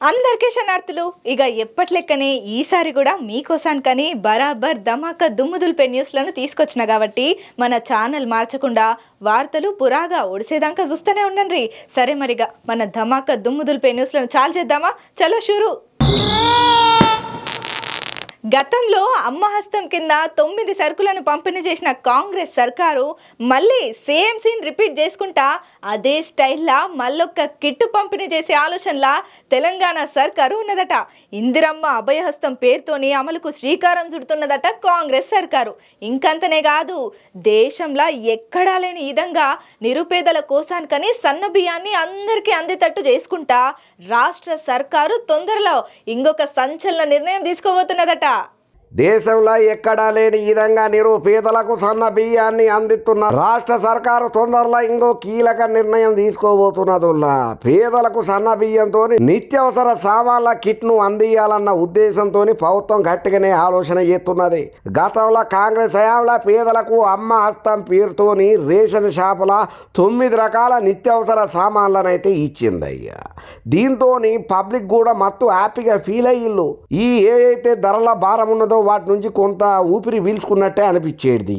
అందరికీ శనార్థులు. ఇక ఎప్పట్లెక్కనే ఈసారి కూడా మీకోసానికని బరాబర్ ధమాకా దుమ్ముదుల్పే న్యూస్లను తీసుకొచ్చిన కాబట్టి మన ఛానల్ మార్చకుండా వార్తలు పురాగా ఒడిసేదాకా చూస్తూనే ఉండండి. సరే మరిగా మన ధమాకా దుమ్ముదుల్పే న్యూస్లను చాలు చేద్దామా? చలో షురు. గతంలో అమ్మ హస్తం కింద 9 సరుకులను పంపిణీ చేసిన కాంగ్రెస్ సర్కారు మళ్ళీ సేమ్ సీన్ రిపీట్ చేసుకుంటా అదే స్టైల్లా మళ్ళొక్క కిట్టు పంపిణీ చేసే ఆలోచనలా తెలంగాణ సర్కారు ఉన్నదట. ఇందిరమ్మ అభయహస్తం పేరుతోని అమలుకు శ్రీకారం చుడుతున్నదట కాంగ్రెస్ సర్కారు. ఇంకంతనే కాదు, దేశంలో ఎక్కడా లేని విధంగా నిరుపేదల కోసానికని సన్న బియ్యాన్ని అందరికీ అందేటట్టు చేసుకుంటా రాష్ట్ర సర్కారు తొందరలో ఇంకొక సంచలన నిర్ణయం తీసుకోబోతున్నదట. దేశంలో ఎక్కడా లేని విధంగా నిరుపేదలకు సన్న బియ్యాన్ని అందిస్తున్న రాష్ట్ర సర్కారు తొందరలో ఇంకో కీలక నిర్ణయం తీసుకోబోతున్నదిలా. పేదలకు సన్న బియ్యంతో నిత్యావసర సామాన్ల కిట్ను అందియాలన్న ఉద్దేశంతో ప్రభుత్వం గట్టిగానే ఆలోచన చేస్తున్నది. గతంలో కాంగ్రెస్ హయాంలో పేదలకు అమ్మ హస్తం పేరుతోని రేషన్ షాపుల 9 రకాల నిత్యావసర సామాన్లనైతే ఇచ్చిందయ్యా. దీంతో పబ్లిక్ కూడా మత్తు హ్యాపీగా ఫీల్ అయ్యిళ్ళు. ఏదైతే ధరల భారం ఉన్నదో వాటి నుంచి కొంత ఊపిరి పీల్చుకున్నట్టే అనిపించేది.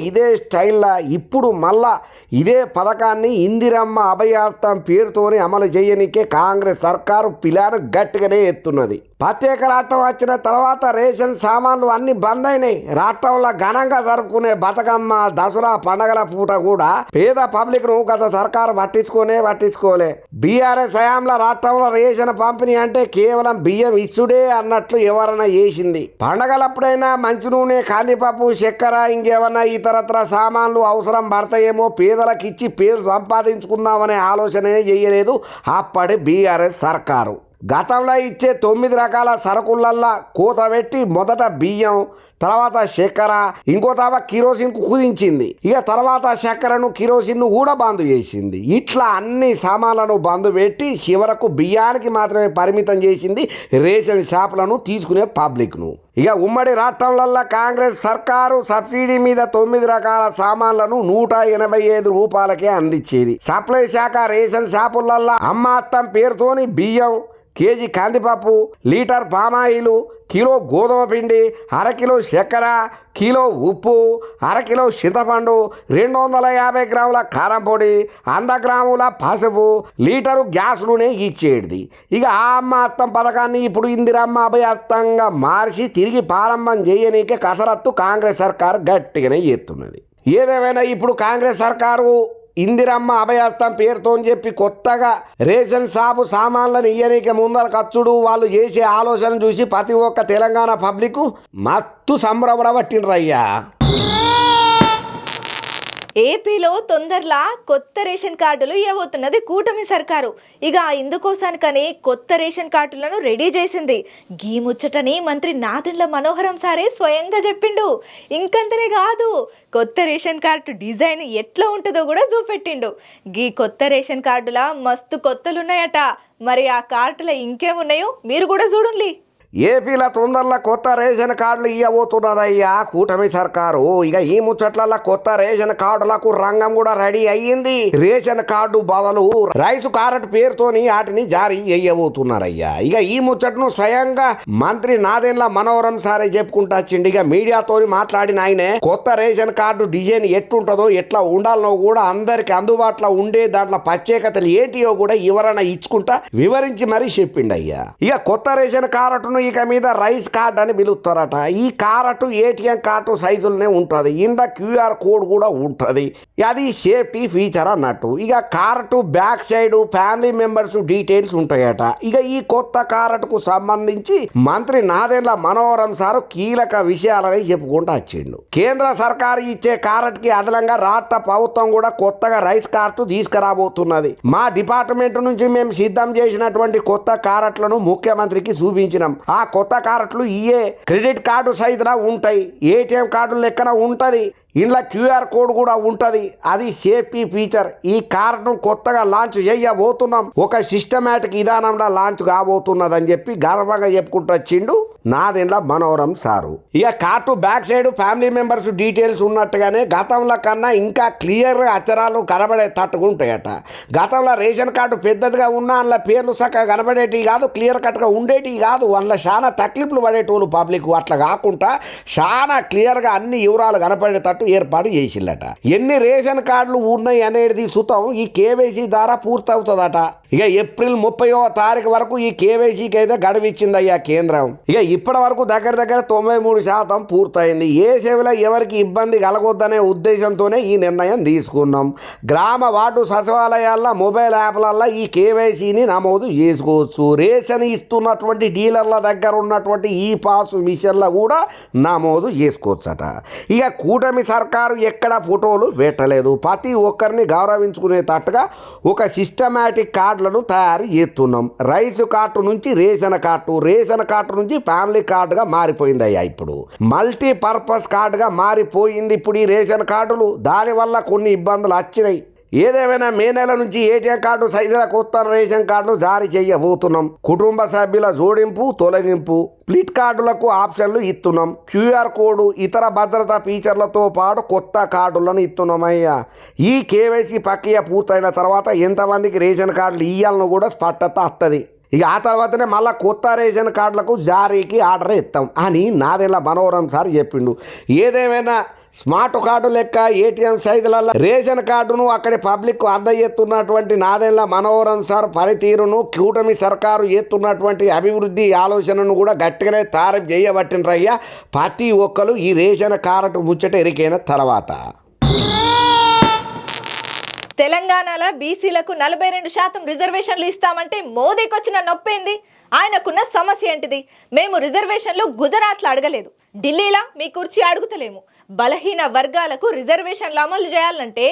ఇదే స్టైల్లో ఇప్పుడు మళ్ళా ఇదే పథకాన్ని ఇందిరమ్మ అభయహస్తం పేరుతోని అమలు చేయనికే కాంగ్రెస్ సర్కారు ప్లాన్ గట్టిగానే ఎత్తున్నది. ప్రత్యేక రాష్ట్రం వచ్చిన తర్వాత రేషన్ సామాన్లు అన్ని బంద్ అయినాయి. రాష్ట్రంలో ఘనంగా జరుపుకునే బతుకమ్మ, దసరా పండగల పూట కూడా పేద పబ్లిక్ ను గత సర్కారు పట్టించుకోలే. బీఆర్ఎస్ హయాంలో రాష్ట్రంలో రేషన్ పంపిణీ అంటే కేవలం బియ్యం ఇచ్చుడే అన్నట్లు ఎవరైనా చేసింది. పండగలప్పుడైనా మంచి నూనె, కందిపప్పు, చక్కెర, ఇంకేమన్నా ఇతరత్ర సామాన్లు అవసరం పడతాయేమో పేదలకు ఇచ్చి పేరు సంపాదించుకుందామనే ఆలోచనే చేయలేదు అప్పటి బీఆర్ఎస్ సర్కారు. గతంలో ఇచ్చే 9 రకాల సరుకులల్లా కోత పెట్టి మొదట బియ్యం, తర్వాత చక్కెర, ఇంకో తావ కిరోసిన్కు కుదించింది. తర్వాత చక్కెరను, కిరోసిన్ను కూడా బంద్ చేసింది. ఇట్లా అన్ని సామాన్లను బంద్ పెట్టి చివరకు బియ్యానికి మాత్రమే పరిమితం చేసింది రేషన్ షాపులను తీసుకునే పబ్లిక్ను. ఉమ్మడి రాష్ట్రంలో కాంగ్రెస్ సర్కారు సబ్సిడీ మీద 9 రకాల సామాన్లను 185 రూపాయలకే అందించేది. సప్లై శాఖ రేషన్ షాపులల్లో అమ్మ హస్తం పేరుతోని బియ్యం, కేజీ కందిపప్పు, లీటర్ పామాయిలు, కిలో గోధుమ పిండి, అరకిలో చక్కెర, కిలో ఉప్పు, అరకిలో చింతపండు, 250 గ్రాముల కారం పొడి, 100 గ్రాముల పసుపు, లీటరు గ్యాస్ నూనె ఇచ్చేది. ఆ అమ్మ హస్తం పథకాన్ని ఇప్పుడు ఇందిరమ్మ అభయహస్తంగా మార్చి తిరిగి ప్రారంభం చేయనీకే కసరత్తు కాంగ్రెస్ సర్కారు గట్టిగానే చేస్తున్నది. ఏదేమైనా ఇప్పుడు కాంగ్రెస్ సర్కారు ఇందిరమ్మ అభయహస్తం పేరుతో చెప్పి కొత్తగా రేషన్ షాపు సామాన్లను ఇయ్యనీకి ముందర ఖర్చుడు వాళ్ళు చేసే ఆలోచన చూసి ప్రతి ఒక్క తెలంగాణ పబ్లిక్ మత్తు సంబరపడబట్టిండ్రయ్యా. ఏపీలో తొందరలా కొత్త రేషన్ కార్డులు ఇవ్వబోతున్నది కూటమి సర్కారు. ఇందుకోసానికని కొత్త రేషన్ కార్డులను రెడీ చేసింది. గీ ముచ్చటని మంత్రి నాదెండ్ల మనోహరం సారే స్వయంగా చెప్పిండు. ఇంకంతనే కాదు, కొత్త రేషన్ కార్డు డిజైన్ ఎట్లా ఉంటుందో కూడా చూపెట్టిండు. గీ కొత్త రేషన్ కార్డులా మస్తు కొత్తలున్నాయట. మరి ఆ కార్డులో ఇంకేమున్నాయో మీరు కూడా చూడండి. ఏపీలో తొందరలో కొత్త రేషన్ కార్డులు ఇవ్వబోతున్నదయ్యా కూటమి సర్కారు. ఈ ముచ్చట్ల కొత్త రేషన్ కార్డులకు రంగం కూడా రెడీ అయ్యింది. రేషన్ కార్డు బదులు రైసు కార్డు పేరుతోని వాటిని జారీ చేయబోతున్నారయ్యా. ఈ ముచ్చట్ను స్వయంగా మంత్రి నాదెండ్ల మనోహరం సారే చెప్పుకుంటా వచ్చిండు. మీడియాతో మాట్లాడిన ఆయనే కొత్త రేషన్ కార్డు డిజైన్ ఎట్లుంటుందో, ఎట్లా ఉండాలనో కూడా అందరికి అందుబాటులో ఉండే దాంట్లో ప్రత్యేకతలు ఏంటియో కూడా వివరణ ఇచ్చుకుంటా వివరించి మరీ చెప్పిండయ్యా. కొత్త రేషన్ కార్డును మీద రైస్ కార్డ్ అని పిలుస్తారట. ఈ కార్డు ఏటీఎం కార్డు సైజులనే ఉంటుంది. ఇందులో క్యూఆర్ కోడ్ కూడా ఉంటుంది. అది సేఫ్టీ ఫీచర్ అన్నట్టు. Card back side family members details ఉంటాయట. ఈ కొత్త కార్డుకు సంబంధించి మంత్రి నాదెండ్ల మనోహరం సారు కీలక విషయాలని చెప్పుకుంటూ వచ్చిండు. కేంద్ర సర్కారు ఇచ్చే కార్డుకి అదనంగా రాష్ట్ర ప్రభుత్వం కూడా కొత్తగా రైస్ కార్డు తీసుకురాబోతున్నది. మా డిపార్ట్మెంట్ నుంచి మేము సిద్ధం చేసినటువంటి కొత్త కార్డులను ముఖ్యమంత్రికి చూపించినాం. ఆ కొత్త కార్డులు క్రెడిట్ కార్డు సైజులా ఉంటాయి. ఏటీఎం కార్డు లెక్కన ఉంటుంది. ఇందులో క్యూఆర్ కోడ్ కూడా ఉంటుంది. అది సేఫ్టీ ఫీచర్. ఈ కార్డును కొత్తగా లాంచ్ చేయబోతున్నాం. ఒక సిస్టమేటిక్ విధానంలో లాంచ్ కాబోతున్నదని చెప్పి గర్వంగా చెప్పుకుంటూ వచ్చిండు నాదెండ్ల మనోరం సారు. ఇక cart back side family members details ఉన్నట్టుగానే గతంలో కన్నా ఇంకా క్లియర్గా అక్షరాలు కనబడేటట్టుగా ఉంటాయట. గతంలో రేషన్ కార్డు పెద్దదిగా ఉన్నా అందులో పేర్లు చక్కగా కనబడేటివి కాదు, క్లియర్ కట్గా ఉండేటివి కాదు, అందులో చాలా తక్లీఫ్లు పడేటోళ్ళు పబ్లిక్. అట్లా కాకుండా చాలా క్లియర్గా అన్ని వివరాలు కనపడేటట్టు ఏర్పాటు చేసిల్లట. ఎన్ని రేషన్ కార్డులు ఉన్నాయి అనేది సుతం ఈ కేవైసీ ద్వారా పూర్తవుతుందట. ఇక ఏప్రిల్ 30వ తారీఖు వరకు ఈ కేవైసీకి అయితే గడువిచ్చిందయ్యా కేంద్రం. ఇక ఇప్పటి వరకు దగ్గర 93% పూర్తయింది. ఏ సేవలో ఎవరికి ఇబ్బంది కలగొద్దనే ఉద్దేశంతోనే ఈ నిర్ణయం తీసుకున్నాం. గ్రామ వార్డు సచివాలయాల్లో మొబైల్ యాప్లల్లో ఈ కేవైసీని నమోదు చేసుకోవచ్చు. రేషన్ ఇస్తున్నటువంటి డీలర్ల దగ్గర ఉన్నటువంటి ఈ పాస్ మిషన్లో కూడా నమోదు చేసుకోవచ్చట. ఇక కూటమి సర్కారు ఎక్కడ ఫోటోలు పెట్టలేదు. ప్రతి ఒక్కరిని గౌరవించుకునేటట్టుగా ఒక సిస్టమేటిక్ కార్డులను తయారు చేస్తున్నాం. రైస్ కార్డు నుంచి రేషన్ కార్డు, రేషన్ కార్డు నుంచి ఫ్యామిలీ కార్డుగా మారిపోయింది అయ్యా. ఇప్పుడు మల్టీపర్పస్ కార్డుగా మారిపోయింది ఇప్పుడు ఈ రేషన్ కార్డులు. దానివల్ల కొన్ని ఇబ్బందులు వచ్చినాయి. ఏదేమైనా మే నెల నుంచి ఏటీఎం కార్డు సైజుల కొత్త రేషన్ కార్డులు జారీ చేయబోతున్నాం. కుటుంబ సభ్యుల జోడింపు, తొలగింపు, స్ప్లిట్ కార్డులకు ఆప్షన్లు ఇస్తున్నాం. క్యూఆర్ కోడ్, ఇతర భద్రతా ఫీచర్లతో పాటు కొత్త కార్డులను ఇస్తున్నామయ్యా. ఈ కేవైసీ ప్రక్రియ పూర్తయిన తర్వాత ఎంతమందికి రేషన్ కార్డులు ఇవ్వాలను కూడా స్పష్టత వస్తుంది. ఇక ఆ తర్వాతనే మళ్ళీ కొత్త రేషన్ కార్డులకు జారీకి ఆర్డర్ ఇస్తాం అని నాదెండ్ల మనోరం సార్ చెప్పిండు. ఏదేమైనా స్మార్ట్ కార్డు లెక్క ఏటీఎం సైజులలో రేషన్ కార్డును అక్కడి పబ్లిక్ అందజేస్తున్నటువంటి నాదెండ్ల మనోహరం సార్ పనితీరును, కూటమి సర్కారు చేస్తున్నటువంటి అభివృద్ధి ఆలోచనను కూడా గట్టిగానే తారీఫ్ చేయబట్టినరయ్యా ప్రతి ఒక్కరు ఈ రేషన్ కార్డు ముచ్చట ఎరికైన తర్వాత. తెలంగాణలో బీసీలకు 42% రిజర్వేషన్లు ఇస్తామంటే మోదీకి వచ్చిన నొప్పేంది? ఆయనకున్న సమస్య ఏంటిది? మేము రిజర్వేషన్లు గుజరాత్లో అడగలేదు, ఢిల్లీలో మీ కుర్చీ అడుగుతలేము. బలహీన వర్గాలకు రిజర్వేషన్లు అమలు చేయాలంటే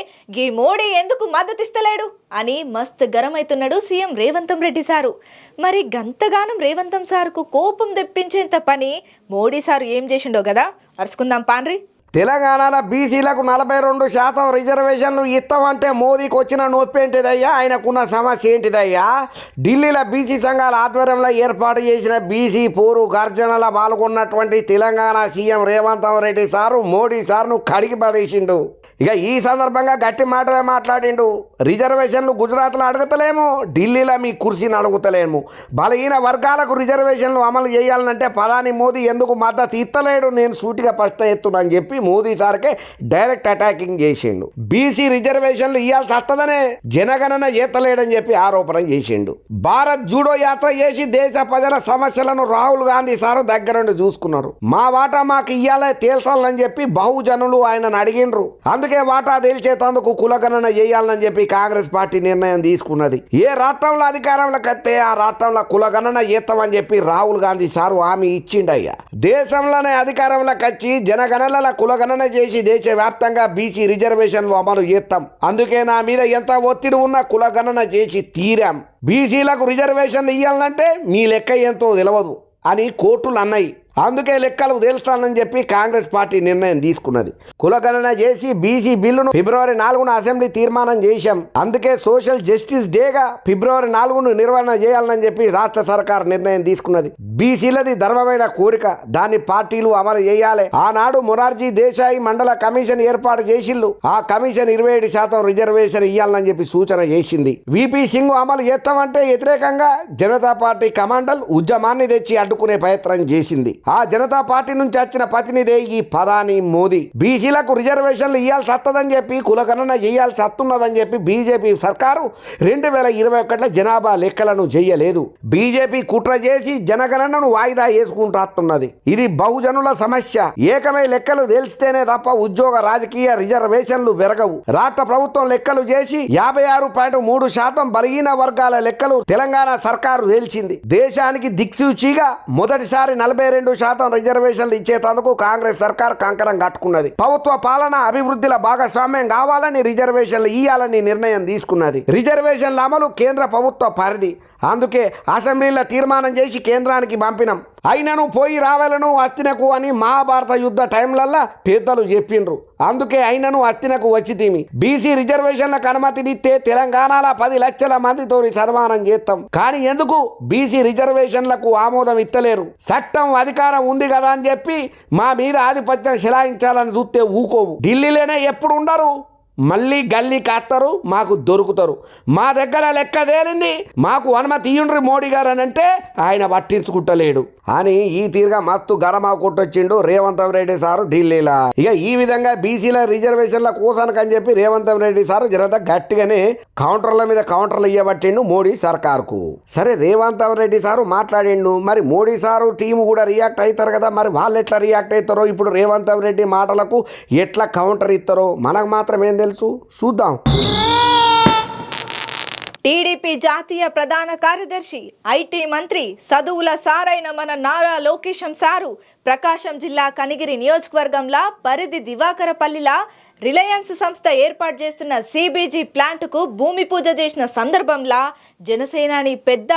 ఈ మోడీ ఎందుకు మద్దతు ఇస్తలేడు అని మస్తు గరమైతున్నాడు సీఎం రేవంత్ రెడ్డి సారు. మరి గంతగానం రేవంత్ సార్కు కోపం తెప్పించేంత పని మోడీ సారు ఏం చేసిండో కదా, అరుచుకుందాం పాన్రి. తెలంగాణలో బీసీలకు 42% రిజర్వేషన్లు ఇస్తామంటే మోదీకి వచ్చిన నొప్పి ఏంటిదయ్యా? ఆయనకున్న సమస్య ఏంటిదయ్యా? ఢిల్లీలో బీసీ సంఘాల ఆధ్వర్యంలో ఏర్పాటు చేసిన బీసీ పోరు గర్జనలో పాల్గొన్నటువంటి తెలంగాణ సీఎం రేవంత్ రెడ్డి సారు మోడీ సార్ను కడిగి పడేసిండు. ఇక ఈ సందర్భంగా గట్టి మాటలే మాట్లాడిండు. రిజర్వేషన్లు గుజరాత్లో అడుగుతలేము, ఢిల్లీలో మీ కుర్చీని అడుగుతలేము. బలహీన వర్గాలకు రిజర్వేషన్లు అమలు చేయాలంటే ప్రధాని మోదీ ఎందుకు మద్దతు ఇస్తలేడు? నేను సూటిగా ప్రశ్న ఎత్తునని చెప్పి మోదీ సార్కే డైరెక్ట్ అటాకింగ్ చేసిండు. బీసీ రిజర్వేషన్లు ఇవ్వాల్సి వస్తుందనే జనగణన చేతలేడని చెప్పి ఆరోపణ చేసిండు. భారత్ జూడో యాత్ర చేసి దేశ ప్రజల సమస్యలను రాహుల్ గాంధీ సారు దగ్గరుండి చూసుకున్నారు. మా వాటా మాకు ఇయ్యాలే తేల్చాలని చెప్పి బహుజనులు ఆయనను అడిగిండ్రు. అందుకే వాటా తేల్చేందుకు కులగణన చేయాలని చెప్పి కాంగ్రెస్ పార్టీ నిర్ణయం తీసుకున్నది. ఏ రాష్ట్రంలో అధికారంలోకి వస్తే ఆ రాష్ట్రంలో కులగణన చేస్తామని చెప్పి రాహుల్ గాంధీ సారు హామీ ఇచ్చిండయ్యా. దేశంలోనే అధికారంలోకి వచ్చి జనగణనల కులగణన చేసి దేశవ్యాప్తంగా బీసీ రిజర్వేషన్లు అమలు చేస్తాం. అందుకే నా మీద ఎంత ఒత్తిడి ఉన్నా కులగణన చేసి తీరాం. బీసీలకు రిజర్వేషన్లు ఇవ్వాలంటే మీ లెక్క ఎంతో తెలియదు అని కోర్టులు అన్నాయి. అందుకే లెక్కలు తేల్చాలని చెప్పి కాంగ్రెస్ పార్టీ నిర్ణయం తీసుకున్నది. కులగణన చేసి బీసీ బిల్లును ఫిబ్రవరి 4న అసెంబ్లీ తీర్మానం చేశాం. అందుకే సోషల్ జస్టిస్ డేగా ఫిబ్రవరి 4ను నిర్వహణ చేయాలని చెప్పి రాష్ట్ర సర్కార్ నిర్ణయం తీసుకున్నది. బీసీలది ధర్మమైన కోరిక, దాన్ని పార్టీలు అమలు చేయాలి. ఆనాడు మొరార్జీ దేశాయి మండల కమిషన్ ఏర్పాటు చేసిల్లు. ఆ కమిషన్ 27% రిజర్వేషన్ ఇవ్వాలని చెప్పి సూచన చేసింది. విపి సింగ్ అమలు చేస్తామంటే వ్యతిరేకంగా జనతా పార్టీ కమాండల్ ఉద్యమాన్ని తెచ్చి అడ్డుకునే ప్రయత్నం చేసింది. ఆ జనతా పార్టీ నుంచి వచ్చిన ప్రతినిధి ఈ ప్రధాని మోదీ. బీసీలకు రిజర్వేషన్లు ఇవ్వాల్సి వస్తుందని చెప్పి కులగణన చేయాల్సి వస్తున్నదని చెప్పి బీజేపీ సర్కారు 2021 జనాభా లెక్కలను చేయలేదు. బీజేపీ కుట్ర చేసి జనగణనను వాయిదా వేసుకుంటున్నది. ఇది బహుజనుల సమస్య. ఏకమై లెక్కలు తెలిస్తేనే తప్ప ఉద్యోగ రాజకీయ రిజర్వేషన్లు పెరగవు. రాష్ట్ర ప్రభుత్వం లెక్కలు చేసి 56.3% బలహీన వర్గాల లెక్కలు తెలంగాణ సర్కారు తేల్చింది. దేశానికి దిక్సూచిగా మొదటిసారి 42% రిజర్వేషన్లు ఇచ్చేందుకు కాంగ్రెస్ సర్కార్ కంకణం కట్టుకున్నది. ప్రభుత్వ పాలన అభివృద్ధిలో భాగస్వామ్యం కావాలని రిజర్వేషన్లు ఇవ్వాలని నిర్ణయం తీసుకున్నది. రిజర్వేషన్ల అమలు కేంద్ర ప్రభుత్వ పరిధి. అందుకే అసెంబ్లీలో తీర్మానం చేసి కేంద్రానికి పంపినాం. అయినను పోయి రావాలను అత్తినకు అని మహాభారత యుద్ధ టైంలల్లా పెద్దలు చెప్పిండ్రు. అందుకే అయినను అత్తినకు వచ్చి తీమి బీసీ రిజర్వేషన్లకు అనుమతినిస్తే తెలంగాణలో 10 లక్షల మందితో సన్మానం చేస్తాం. కానీ ఎందుకు బీసీ రిజర్వేషన్లకు ఆమోదం ఇత్తలేరు? చట్టం అధికారం ఉంది కదా అని చెప్పి మా మీద ఆధిపత్యం చెలాయించాలని చూస్తే ఊకోవు. ఢిల్లీలోనే ఎప్పుడు ఉండరు, మళ్ళీ గల్లీ కాస్తారు, మాకు దొరుకుతారు. మా దగ్గర లెక్క తేలింది, మాకు అనుమతి ఇయ్యండ్రి మోడీ గారు అని అంటే ఆయన పట్టించుకుంటలేడు అని ఈ తీరుగా మస్తు గరమా కొట్టొచ్చిండు రేవంత్ రెడ్డి సారు ఢిల్లీలో. ఇక ఈ విధంగా బీసీల రిజర్వేషన్ల కోసానికని చెప్పి రేవంత్ రెడ్డి సారు జరంత గట్టిగానే కౌంటర్ల మీద కౌంటర్లు ఇవ్వబట్టిండు మోడీ సర్కార్కు. సరే రేవంత్ రెడ్డి సారు మాట్లాడిండు, మరి మోడీ సారు టీము కూడా రియాక్ట్ అవుతారు కదా, మరి వాళ్ళు ఎట్లా రియాక్ట్ అవుతారో, ఇప్పుడు రేవంత్ రెడ్డి మాటలకు ఎట్లా కౌంటర్ ఇస్తారో మనకు మాత్రం ఏం తెలుసు, చూద్దాం. టీడీపీ జాతీయ ప్రధాన కార్యదర్శి ఐటీ మంత్రి చదువుల సారైన మన నారా లోకేశం సారు ప్రకాశం జిల్లా కనిగిరి నియోజకవర్గంలో పరిధి దివాకరపల్లిలా రిలయన్స్ సంస్థ ఏర్పాటు చేస్తున్న సిబిజీ ప్లాంట్కు భూమి పూజ చేసిన సందర్భంలో జనసేనాని పెద్ద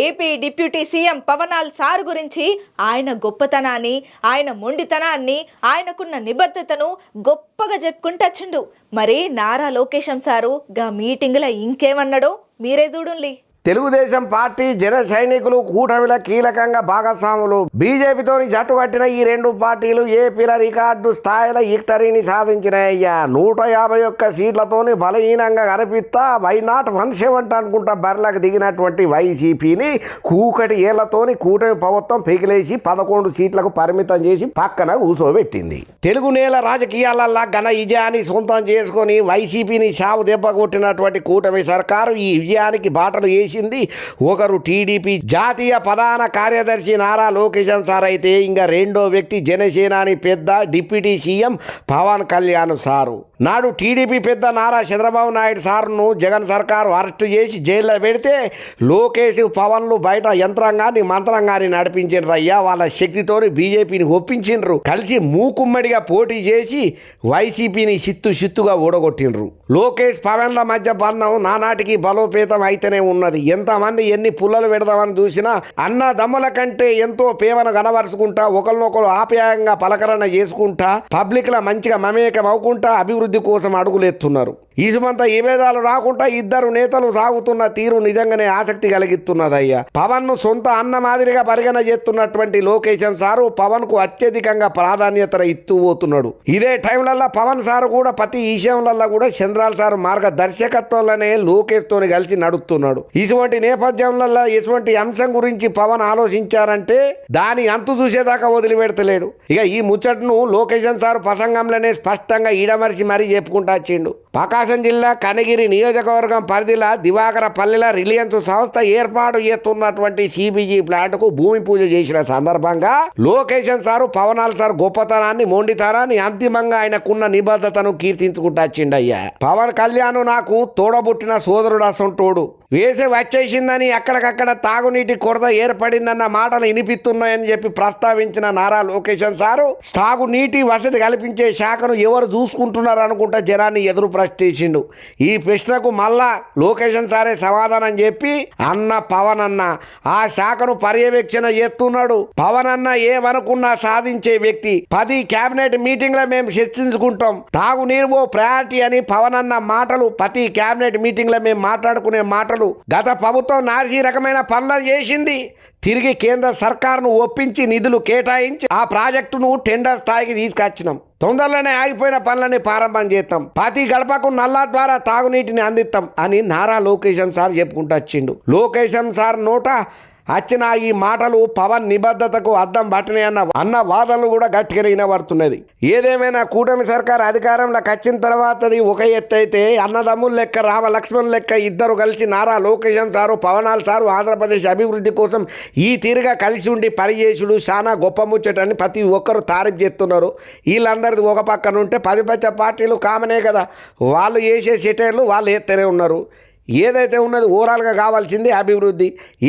ఏపీ డిప్యూటీ సీఎం పవనాల్ సార్ గురించి ఆయన గొప్పతనాన్ని, ఆయన మొండితనాన్ని, ఆయనకున్న నిబద్ధతను గొప్పగా చెప్పుకుంటొచ్చిండు. మరి నారా లోకేశం సారు గా మీటింగ్లో ఇంకేమన్నాడో మీరే చూడండి. తెలుగుదేశం పార్టీ జన సైనికులు కూటమిల కీలకంగా భాగస్వాములు. బీజేపీతో జట్టు కట్టిన ఈ రెండు పార్టీలు ఏపీల రికార్డు స్థాయిలో విక్టరీని సాధించినాయ్యా. 151 సీట్లతోని బలహీనంగా కనిపిస్తా వైనాట్ 170 అనుకుంటా బరిలకు దిగినటువంటి వైసీపీని కూకటి ఏళ్లతోని కూటమి ప్రభుత్వం పెకిలేసి 11 సీట్లకు పరిమితం చేసి పక్కన కూసోబెట్టింది. తెలుగు నేల రాజకీయాలల్లా ఘన విజయాన్ని సొంతం చేసుకొని వైసీపీని సావు దెబ్బ కొట్టినటువంటి కూటమి సర్కారు ఈ విజయానికి బాటలు వేసి ఒకరు టీడీపీ జాతీయ ప్రధాన కార్యదర్శి నారా లోకేశం సార్ అయితే ఇంకా రెండో వ్యక్తి జనసేనాని పెద్ద deputy CM Pawan Kalyan sir. నాడు టీడీపీ పెద్ద నారా చంద్రబాబు నాయుడు సార్ను జగన్ సర్కారు అరెస్టు చేసి జైల్లో పెడితే లోకేష్ పవన్లు బయట యంత్రాంగాన్ని మంత్రంగాన్ని నడిపించిండ్రు అయ్యా. వాళ్ళ శక్తితోని బీజేపీని ఒప్పించిండ్రు. కలిసి మూకుమ్మడిగా పోటీ చేసి వైసీపీని చిత్తుగా ఓడగొట్టిండ్రు. లోకేష్ పవన్ల మధ్య బంధం నానాటికి బలోపేతం అయితేనే ఉన్నది. ఎంతమంది ఎన్ని పుల్లలు పెడదామని చూసినా అన్నదమ్ముల కంటే ఎంతో ప్రేమను కనబరుచుకుంటా ఒకరినొకరు ఆప్యాయంగా పలకరణ చేసుకుంటా పబ్లిక్ల మంచిగా మమేకం అవుకుంటా అభివృద్ధి కోసం అడుగులేస్తున్నారు. ఈసుమంతా ఈ భేదాలు రాకుండా ఇద్దరు నేతలు సాగుతున్న తీరు నిజంగానే ఆసక్తి కలిగిస్తున్నదయ్యా. పవన్ ను సొంత అన్న మాదిరిగా పరిగణ చేస్తున్నటువంటి లోకేశన్ సారు పవన్ కు అత్యధికంగా ప్రాధాన్యత ఇస్తూ పోతున్నాడు. ఇదే టైంలల్లో పవన్ సారు కూడా ప్రతి విషయంలో కూడా చంద్రాల సారు మార్గదర్శకత్వంలోనే లోకేష్ తోని కలిసి నడుస్తున్నాడు. ఇటువంటి నేపథ్యంలో ఇటువంటి అంశం గురించి పవన్ ఆలోచించారంటే దాని అంతు చూసేదాకా వదిలిపెడతలేడు. ఇక ఈ ముచ్చటను లోకేశన్ సారు ప్రసంగంలోనే స్పష్టంగా ఈడమరిచి మరీ చెప్పుకుంటా వచ్చిండు. ప్రకాశం జిల్లా కనిగిరి నియోజకవర్గం పరిధిలో దివాకరపల్లిలో రిలయన్స్ సంస్థ ఏర్పాటు చేస్తున్నటువంటి సిబిజీ ప్లాంట్కు భూమి పూజ చేసిన సందర్భంగా లోకేశన్ సారు పవనాల్ సార్ గొప్పతనాన్ని, మొండితనాన్ని, అంతిమంగా ఆయనకున్న నిబద్ధతను కీర్తించుకుంటా వచ్చిండయ్యా. పవన్ కళ్యాణ్ నాకు తోడబుట్టిన సోదరుడు అసంటోడు. వేసవి వచ్చేసిందని అక్కడికక్కడ తాగునీటి కొరత ఏర్పడిందన్న మాటలు వినిపిస్తున్నాయని చెప్పి ప్రస్తావించిన నారా లోకేశన్ సారు తాగునీటి వసతి కల్పించే శాఖను ఎవరు చూసుకుంటున్నారు అనుకుంటా జనాన్ని ఎదురు ప్రశ్నించిండు. ఈ ప్రశ్నకు మళ్ళా లోకేశన్ సారే సమాధానం చెప్పి అన్న పవన్ అన్న ఆ శాఖను పర్యవేక్షణ చేస్తున్నాడు. పవన్ అన్న ఏమనుకున్నా సాధించే వ్యక్తి. 10 కేబినెట్ మీటింగ్లో మేము చర్చించుకుంటాం. తాగునీరు ఓ ప్రయారిటీ అని పవన్ అన్న మాటలు ప్రతి కేబినెట్ మీటింగ్లో మేము మాట్లాడుకునే మాటలు. గత ప్రభుత్వం నాసి రకమైన పనులు చేసింది. తిరిగి కేంద్ర సర్కారును ఒప్పించి నిధులు కేటాయించి ఆ ప్రాజెక్టును టెండర్ స్థాయికి తీసుకొచ్చినాం. తొందరలోనే ఆగిపోయిన పనులని ప్రారంభం చేస్తాం. ప్రతి గడపకు నల్లా ద్వారా తాగునీటిని అందిస్తాం అని నారా లోకేశం సార్ చెప్పుకుంటూ వచ్చిండు. లోకేశం సార్ నోట వచ్చిన ఈ మాటలు పవన్ నిబద్ధతకు అద్దం పట్టినాయి అన్న వాదనలు కూడా గట్టిగా వినబడుతున్నది. ఏదేమైనా కూటమి సర్కార్ అధికారంలోకి వచ్చిన తర్వాతది ఒక ఎత్తు అయితే అన్నదమ్ముల లెక్క రామ లక్ష్మణ్ లెక్క ఇద్దరు కలిసి నారా లోకేశం సారు పవనాల్ సారు ఆంధ్రప్రదేశ్ అభివృద్ధి కోసం ఈ తీరుగా కలిసి ఉండి పనిచేసుడు చాలా గొప్ప ముచ్చటని ప్రతి ఒక్కరు తారీఫ్ చేస్తున్నారు. వీళ్ళందరిది ఒక పక్కన ఉంటే 10 పార్టీలు కామనే కదా, వాళ్ళు చేసే సెటైర్లు వాళ్ళు ఎత్తనే ఉన్నారు. ఏదైతే ఉన్నది ఓవరాల్గా కావాల్సింది అభివృద్ధి.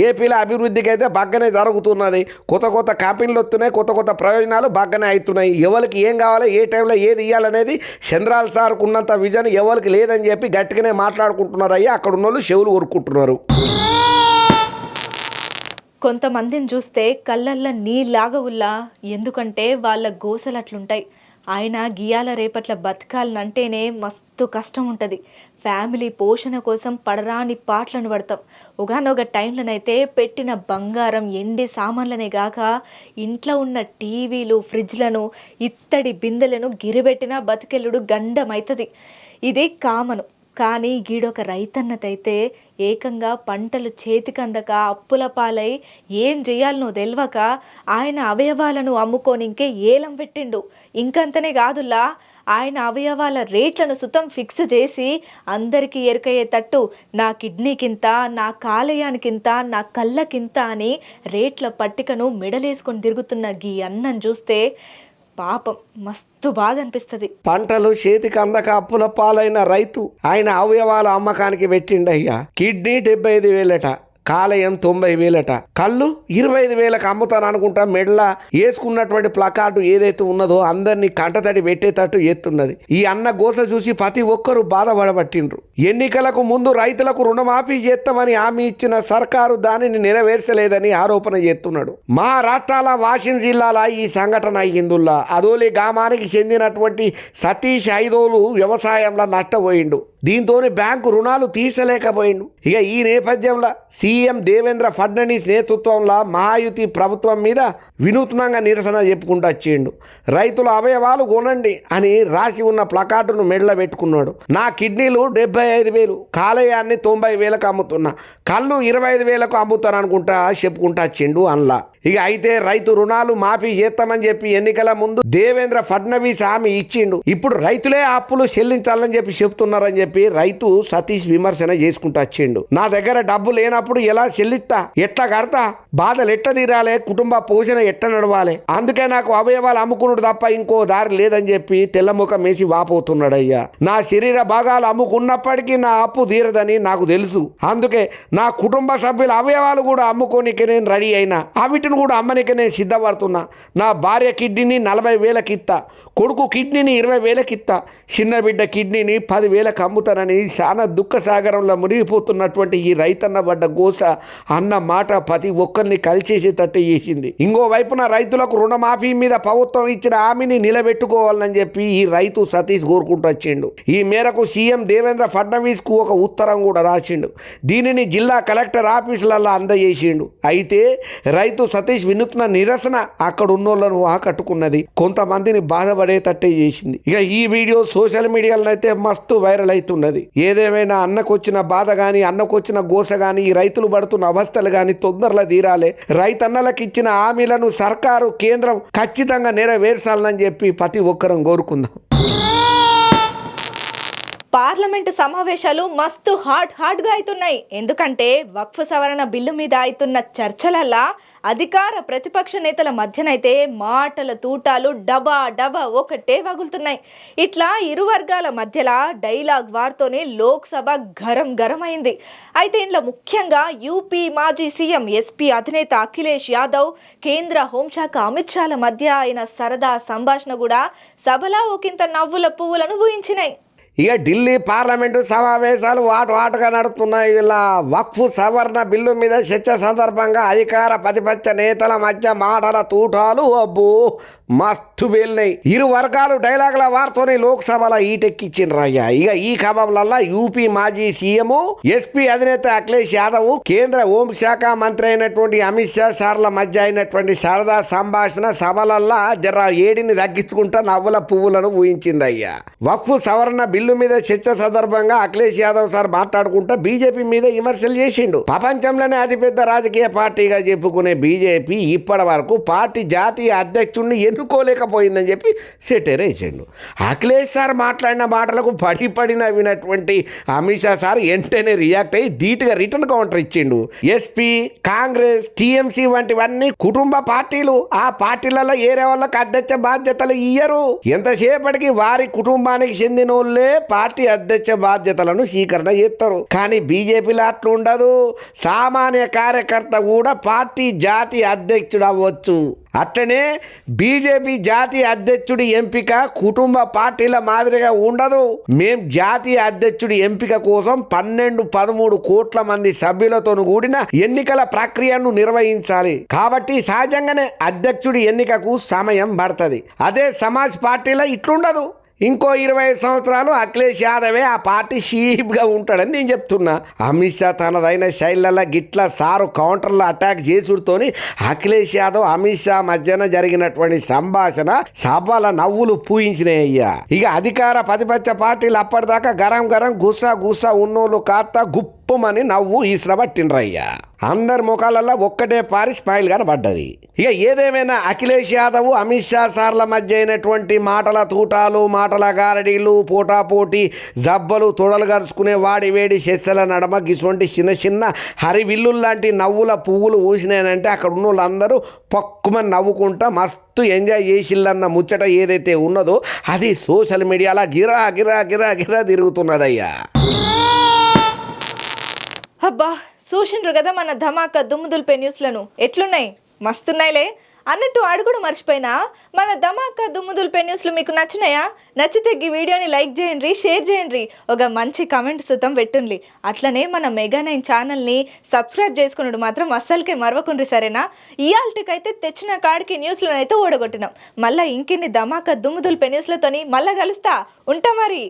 ఏపీలో అభివృద్ధికి అయితే బాగానే జరుగుతున్నది. కొత్త కంపెనీలు వస్తున్నాయి, కొత్త ప్రయోజనాలు బాగానే అవుతున్నాయి. ఎవరికి ఏం కావాలి, ఏ టైంలో ఏది ఇవ్వాలనేది చంద్రాల సార్కు ఉన్నంత విజన్ ఎవరికి లేదని చెప్పి గట్టిగానే మాట్లాడుకుంటున్నారు. అయ్యా అక్కడ ఉన్న వాళ్ళు చెవులు కొరుక్కుంటున్నారు. కొంతమందిని చూస్తే కళ్ళల్లో నీళ్ళాగవుల్లా, ఎందుకంటే వాళ్ళ గోసలు అట్లుంటాయి. ఆయన గియాల రేపట్ల బతకాలనంటేనే మస్తు కష్టం ఉంటుంది. ఫ్యామిలీ పోషణ కోసం పడరాని పాటలను పడతాం. ఒకనొక టైంలోనైతే పెట్టిన బంగారం ఎండి సామాన్లనే గాక ఇంట్లో ఉన్న టీవీలు ఫ్రిడ్జ్లను ఇత్తడి బిందెలను గిరిబెట్టిన బతికెళ్ళుడు గండమవుతుంది. ఇది కామను. కానీ గీడొక రైతన్నతైతే ఏకంగా పంటలు చేతికందక అప్పుల పాలై ఏం చేయాలనో తెలియక ఆయన అవయవాలను అమ్ముకొని ఇంకే ఏలం పెట్టిండు. ఇంకంతనే కాదులా, ఆయన అవయవాల రేట్లను సుతం ఫిక్స్ చేసి అందరికీ ఎరుకయ్యేటట్టు నా కిడ్నీకింత, నా కాలేయానికింత, నా కళ్ళకింత అని రేట్ల పట్టికను మెడలేసుకొని తిరుగుతున్న గీ అన్నం చూస్తే పాపం మస్తు బాధ అనిపిస్తుంది. పంటలు చేతికి అందక అప్పుల పాలైన రైతు ఆయన అవయవాల అమ్మకానికి పెట్టిండయ్యా. కిడ్నీ 75,000, కాలేయం 90,000, కళ్ళు 25,000కు అమ్ముతాను అనుకుంటా మెడల వేసుకున్నటువంటి ప్లకార్డు ఏదైతే ఉన్నదో అందరినీ కంటతడి పెట్టేటట్టు ఎత్తున్నది. ఈ అన్న గోస చూసి ప్రతి ఒక్కరూ బాధపడబట్టిండ్రు. ఎన్నికలకు ముందు రైతులకు రుణమాఫీ చేస్తామని హామీ ఇచ్చిన సర్కారు దానిని నెరవేర్చలేదని ఆరోపణ చేస్తున్నాడు. మహారాష్ట్రాల వాషిం జిల్లాల ఈ సంఘటన అయ్యిందుల్లా అదోలి గ్రామానికి చెందినటువంటి సతీష్ ఐదోలు వ్యవసాయంలో నష్టపోయిండు. దీంతో బ్యాంకు రుణాలు తీర్చలేకపోయిండు. ఇక ఈ నేపథ్యంలో సీఎం దేవేంద్ర ఫడ్నవీస్ నేతృత్వంలో మహాయుతి ప్రభుత్వం మీద వినూత్నంగా నిరసన చెప్పుకుంటూ వచ్చిండు. రైతుల అవయవాలు కొనండి అని రాసి ఉన్న ప్లకార్డును మెడలో పెట్టుకున్నాడు. నా కిడ్నీలు 75,000, కాలేయాన్ని 90,000కు అమ్ముతున్నా, కళ్ళు 25,000కు అమ్ముతాను అనుకుంటా చెప్పుకుంటా వచ్చిండు అన్లా. ఇక అయితే రైతు రుణాలు మాఫీ చేస్తామని చెప్పి ఎన్నికల ముందు దేవేంద్ర ఫడ్నవీస్ హామీ ఇచ్చిండు. ఇప్పుడు రైతులే అప్పులు చెల్లించాలని చెప్పి చెప్తున్నారని చెప్పి రైతు సతీష్ విమర్శన చేసుకుంటూ వచ్చిండు. నా దగ్గర డబ్బు లేనప్పుడు ఎలా చెల్లిస్తా, ఎట్లా కడతా, బాధలు ఎట్ట తీరాలి, కుటుంబ పోషణ ఎట్ట నడవాలి, అందుకే నాకు అవయవాలు అమ్ముకున్నాడు తప్ప ఇంకో దారి లేదని చెప్పి తెల్లముఖం వేసి వాపోతున్నాడయ్యా. నా శరీర భాగాలు అమ్ముకున్నప్పటికీ నా అప్పు తీరదని నాకు తెలుసు. అందుకే నా కుటుంబ సభ్యుల అవయవాలు కూడా అమ్ముకోనికే నేను రెడీ అయినా, అవిటిని కూడా అమ్మనికే నేను సిద్ధపడుతున్నా. నా భార్య కిడ్నీని 40,000కి ఇస్తా, కొడుకు కిడ్నీని 20,000కి ఇస్తా, చిన్న బిడ్డ కిడ్నీని 10,000కి అమ్ముతానని చాలా దుఃఖ సాగరంలో మునిగిపోతున్నటువంటి ఈ రైతన్న పడ్డ గోస అన్న మాట ప్రతి ఒక్కరిని కలిచేసేటట్టు చేసింది. ఇంకో వైపున రైతులకు రుణమాఫీ మీద ప్రభుత్వం ఇచ్చిన హామీని నిలబెట్టుకోవాలని చెప్పి ఈ రైతు సతీష్ కోరుకుంటూ వచ్చిండు. ఈ మేరకు సీఎం దేవేంద్ర ఫడ్నవీస్ కు ఒక ఉత్తరం కూడా రాసిండు. దీనిని జిల్లా కలెక్టర్ ఆఫీసులలో అందజేసిండు. అయితే రైతు సతీష్ వినూత్న నిరసన అక్కడ ఉన్నోళ్లను ఆకట్టుకున్నది, కొంతమందిని బాధపడేటట్టే చేసింది. ఇక ఈ వీడియో సోషల్ మీడియాలో అయితే మస్తు వైరల్ అవుతున్నది. ఏదేమైనా అన్నకొచ్చిన బాధ కానీ, అన్నకొచ్చిన గోస కానీ, ఈ రైతులు పడుతున్న అవస్థలు కానీ తొందరలో తీరాలి. రైతన్నలకు ఇచ్చిన హామీలను సర్కారు, కేంద్రం ఖచ్చితంగా నెరవేర్చాలని చెప్పి ప్రతి ఒక్కరం కోరుకుందాం. పార్లమెంటు సమావేశాలు మస్తు హాట్గా అవుతున్నాయి. ఎందుకంటే వక్ఫ్ సవరణ బిల్లు మీద అవుతున్న చర్చలల్లా అధికార ప్రతిపక్ష నేతల మధ్యనైతే మాటల తూటాలు డబా ఒకటే వగులుతున్నాయి. ఇట్లా ఇరు వర్గాల మధ్యలో డైలాగ్ వార్తోనే లోక్సభ గరం అయింది. అయితే ఇందులో ముఖ్యంగా యూపీ మాజీ సీఎం ఎస్పీ అధినేత అఖిలేష్ యాదవ్, కేంద్ర హోంశాఖ అమిత్ షాల మధ్య అయిన సరదా సంభాషణ కూడా సభలో ఒకంత నవ్వుల పువ్వులను ఊహించినాయి. ఇక ఢిల్లీ పార్లమెంటు సమావేశాలు వాటుగా నడుస్తున్నాయి. ఇలా వక్ఫ్ సవరణ బిల్లు మీద చర్చ సందర్భంగా అధికార ప్రతిపక్ష నేతల మధ్య మాటల తూటాలు అబ్బో మస్తు వెళ్ళినాయి. ఇరు వర్గాలు డైలాగుల వార్తోనే లోక్సభలో ఈటెక్కిచ్చిండ్రయ్యా. ఇక ఈ క్రమంలో యూపీ మాజీ సీఎం ఎస్పీ అధినేత అఖిలేష్ యాదవ్, కేంద్ర హోంశాఖ మంత్రి అయినటువంటి అమిత్ షా సార్ల మధ్య అయినటువంటి సరదా సంభాషణ సభలల్లా జర ఏడిని తగ్గించుకుంటా నవ్వుల పువ్వులను ఊహించిందయ్యా. వక్ఫ్ సవరణ బిల్లు మీద చర్చ సందర్భంగా అఖిలేష్ యాదవ్ సార్ మాట్లాడుకుంటా బీజేపీ మీద విమర్శలు చేసిండు. ప్రపంచంలోనే అతిపెద్ద రాజకీయ పార్టీగా చెప్పుకునే బీజేపీ ఇప్పటి వరకు పార్టీ జాతీయ అధ్యక్షుడిని ఎన్నుకోలేకపోయిందని చెప్పి సెటర్ వేసిండు. అఖిలేష్ సార్ మాట్లాడిన మాటలకు పడి నవ్వినటువంటి అమిత్ షా సార్ వెంటనే రియాక్ట్ అయ్యి ధీటుగా రిటర్న్ కౌంటర్ ఇచ్చిండు. ఎస్పీ, కాంగ్రెస్, టీఎంసీ వంటివన్నీ కుటుంబ పార్టీలు. ఆ పార్టీలలో ఏరే వాళ్ళకి అధ్యక్ష బాధ్యతలు ఇయ్యరు. ఎంతసేపటికి వారి కుటుంబానికి చెందిన వాళ్ళే పార్టీ అధ్యక్ష బాధ్యతలను స్వీకరణ చేస్తారు. కానీ బీజేపీలో అట్లా ఉండదు. సామాన్య కార్యకర్త కూడా పార్టీ జాతీయ అధ్యక్షుడు అవ్వచ్చు. అట్లనే బీజేపీ జాతీయ అధ్యక్షుడి ఎంపిక కుటుంబ పార్టీల మాదిరిగా ఉండదు. మేం జాతీయ అధ్యక్షుడి ఎంపిక కోసం 12-13 కోట్ల మంది సభ్యులతో కూడిన ఎన్నికల ప్రక్రియను నిర్వహించాలి. కాబట్టి సహజంగానే అధ్యక్షుడి ఎన్నికకు సమయం పడుతుంది. అదే సమాజ్ పార్టీలో ఇట్లుండదు. ఇంకో 20 సంవత్సరాలు అఖిలేష్ యాదవే ఆ పార్టీ షీప్గా ఉంటాడని నేను చెప్తున్నా. అమిత్ షా తనదైన శైలిలో గిట్ల సారు కౌంటర్లో అటాక్ చేసుడుతోని అఖిలేష్ యాదవ్ అమిత్ షా మధ్యన జరిగినటువంటి సంభాషణ సభల నవ్వులు పూయించినాయ్యా. ఇక అధికార ప్రతిపక్ష పార్టీలు అప్పటిదాకా గరం గరం గుస్సా ఉన్నోళ్ళు కాస్త గుప్పమని నవ్వు ఈశ్రబట్టిండ్రయ్యా. అందరి ముఖాలలో ఒక్కటే పారి స్మైల్ కనబడ్డది. ఇక ఏదేమైనా అఖిలేష్ యాదవ్ అమిత్ షా సార్ల మధ్య అయినటువంటి మాటల తూటాలు, మాటల గారడీలు, పోటాపోటీ జబ్బలు, తొడలు గరుచుకునే వాడి వేడి సెస్సల నడమ గిటువంటి చిన్న హరివిల్లులు లాంటి నవ్వుల పువ్వులు ఊసినాయనంటే అక్కడ ఉన్న వాళ్ళందరూ పక్కుమని నవ్వుకుంటా మస్తు ఎంజాయ్ చేసిల్లన్న ముచ్చట ఏదైతే ఉన్నదో అది సోషల్ మీడియాలో గిరా గిరా గిరా గిరా తిరుగుతున్నదయ్యా. అబ్బా చూసిండ్రు కదా మన ధమాకా దుమ్ముదుల్పే న్యూస్లను ఎట్లున్నాయి, మస్తున్నాయిలే అన్నట్టు అడుగుడు మర్చిపోయినా మన ధమాకా దుమ్ముదుల్పే న్యూస్లు మీకు నచ్చినాయా? నచ్చితే ఈ వీడియోని లైక్ చేయండి, షేర్ చేయండి, ఒక మంచి కమెంట్ సుతం పెట్టుండ్రి. అట్లనే మన మెగా9 ఛానల్ని సబ్స్క్రైబ్ చేసుకున్నాడు మాత్రం అస్సలకే మరవకుండ్రి సరేనా? ఇయాల్టికైతే తెచ్చిన కాడికి న్యూస్లను అయితే ఓడగొట్టినాం. మళ్ళీ ఇంకెన్ని ధమాకా దుమ్ముదుల్పే న్యూస్లతోని మళ్ళీ కలుస్తా ఉంటా మరి.